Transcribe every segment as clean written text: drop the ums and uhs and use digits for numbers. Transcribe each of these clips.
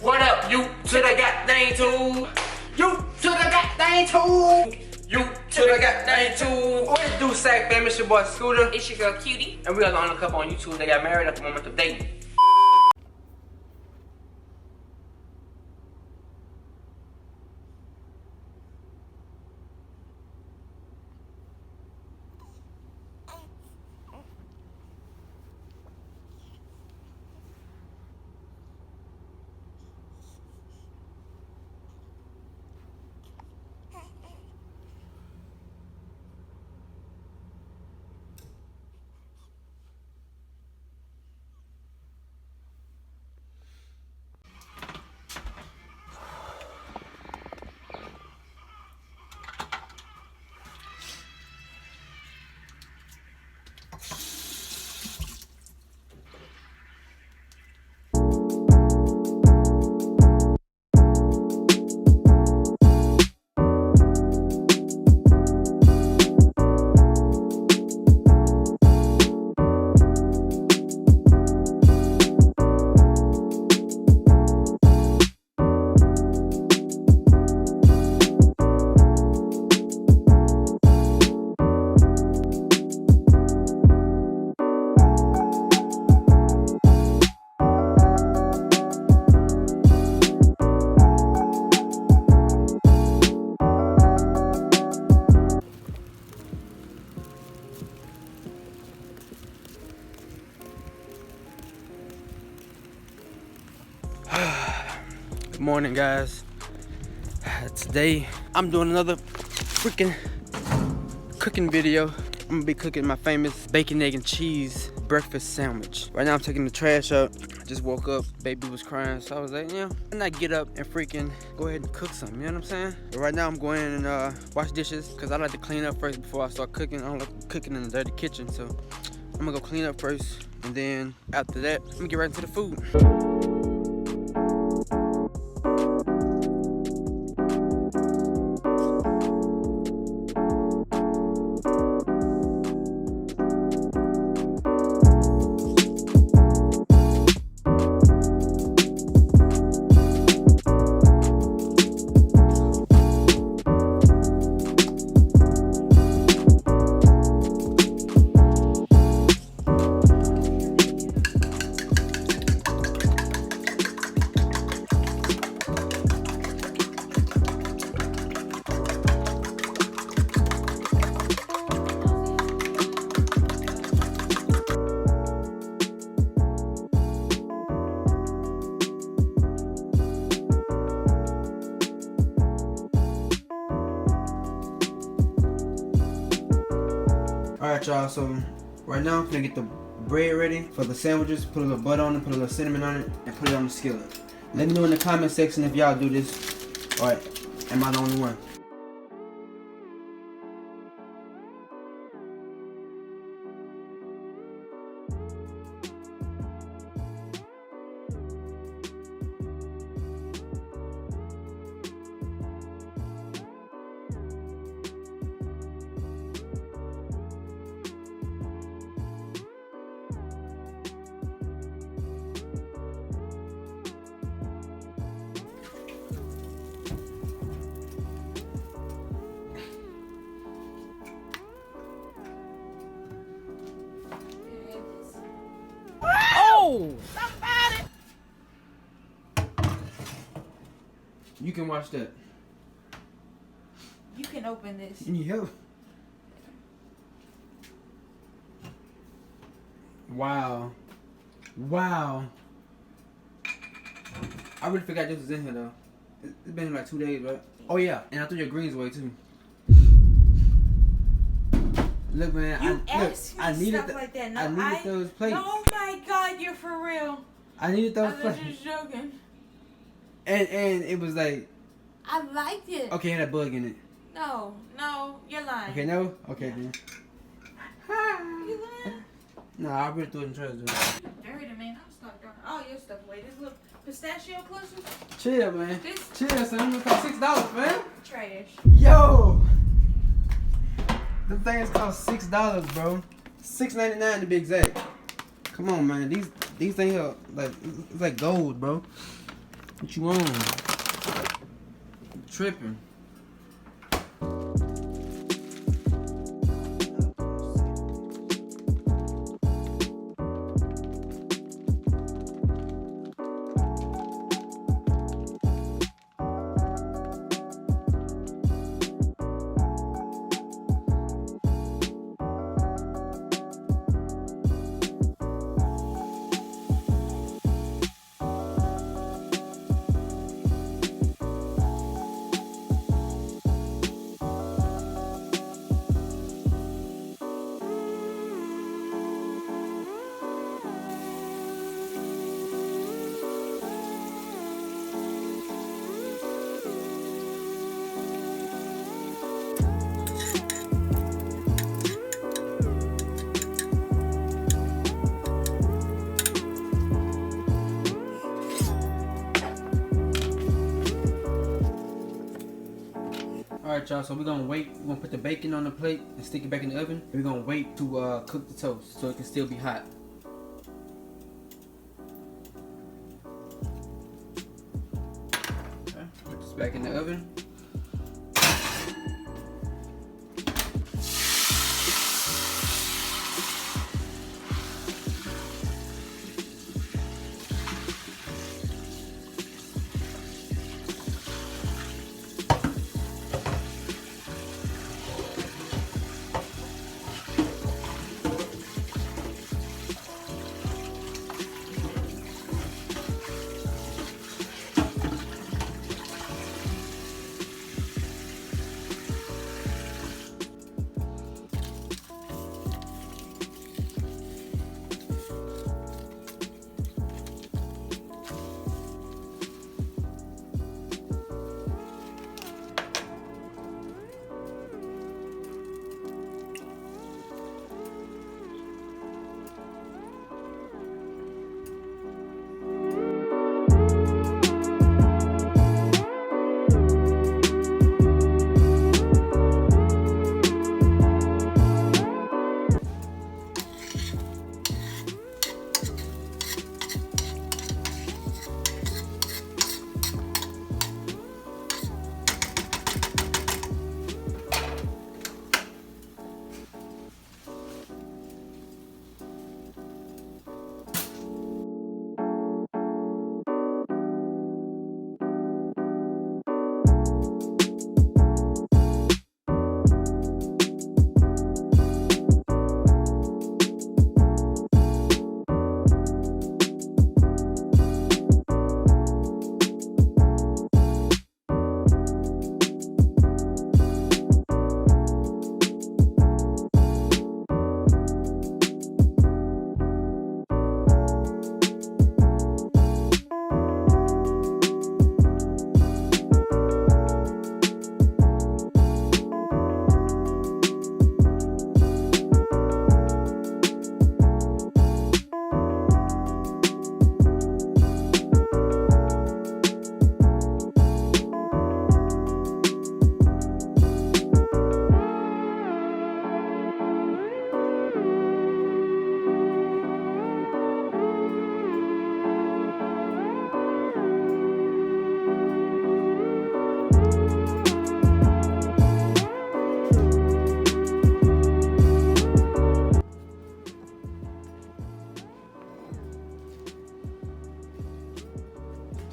What up, you to the goddamn tool? You to the goddamn tool? You to the goddamn tool? What it do, Sack fam? It's your boy Scooter. It's your girl Cutie. And we are the only couple on YouTube that got married at the moment of dating. Good morning, guys. Today I'm doing another freaking cooking video. I'm gonna be cooking my famous bacon, egg, and cheese breakfast sandwich. Right now I'm taking the trash out. I just woke up, baby was crying, so I was like, yeah, why not get up and freaking go ahead and cook something, you know what I'm saying? But right now I'm going and wash dishes, because I like to clean up first before I start cooking. I don't like cooking in the dirty kitchen, so I'm gonna go clean up first, and then after that, I'm gonna get right into the food. Alright, y'all, so right now I'm gonna get the bread ready for the sandwiches, put a little butter on it, put a little cinnamon on it, and put it on the skillet. Let me know in the comment section if y'all do this, or am I the only one? Somebody! You can watch that. You can open this. You need help? Wow. Wow. I really forgot this was in here though. It's been like 2 days, right? Oh yeah, and I threw your greens away too. Look, man, I needed stuff like that. No, I needed those plates. Oh my God, you're for real. I needed those I plates. was just joking. And it was like. I liked it. Okay, had a bug in it. No, you're lying. Okay, no? Okay, yeah. then. You lying? No, I really threw it in the trash, though. Dirty, man. I'll stop throwing all your stuff away. This little pistachio clusters. Chill, man. Chill, son. It cost $6, man. Trash. Yo! Them things cost $6, bro. $6.99 to be exact. Come on, man. These things are like, it's like gold, bro. What you on? Tripping. Alright y'all, so we're gonna wait. We're gonna put the bacon on the plate and stick it back in the oven. We're gonna wait to cook the toast so it can still be hot. Okay, put this back in the oven.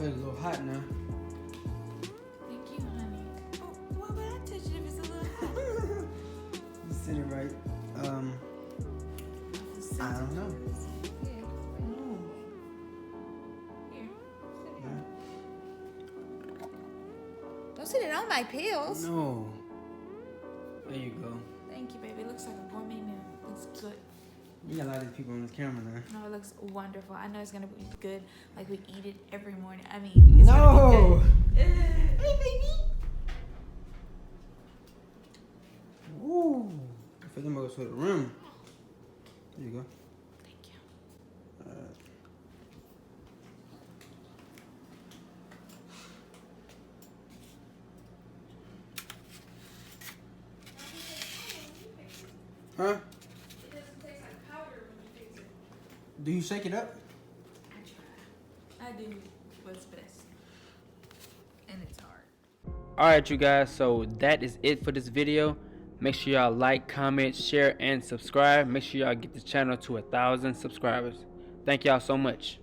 It's a little hot now. Thank you, honey. Oh, why would I touch it if it's a little hot? You sit it right. I don't know. Here. Here. Sit it. Yeah. Don't sit it on my pills. No. There you go. Thank you, baby. It looks like a gourmet meal. Looks good. You got a lot of these people on this camera now. No, it looks wonderful. I know it's gonna be good. Like we eat it every morning. I mean, it's No. gonna be good. Hey, baby. Ooh. I feel them goes to the rim. There you go. Thank you. Huh? It doesn't taste like powder when you fix it. Do you shake it up? I try. I do what's best. Alright, you guys, so that is it for this video. Make sure y'all like, comment, share, and subscribe. Make sure y'all get this channel to 1,000 subscribers. Thank y'all so much.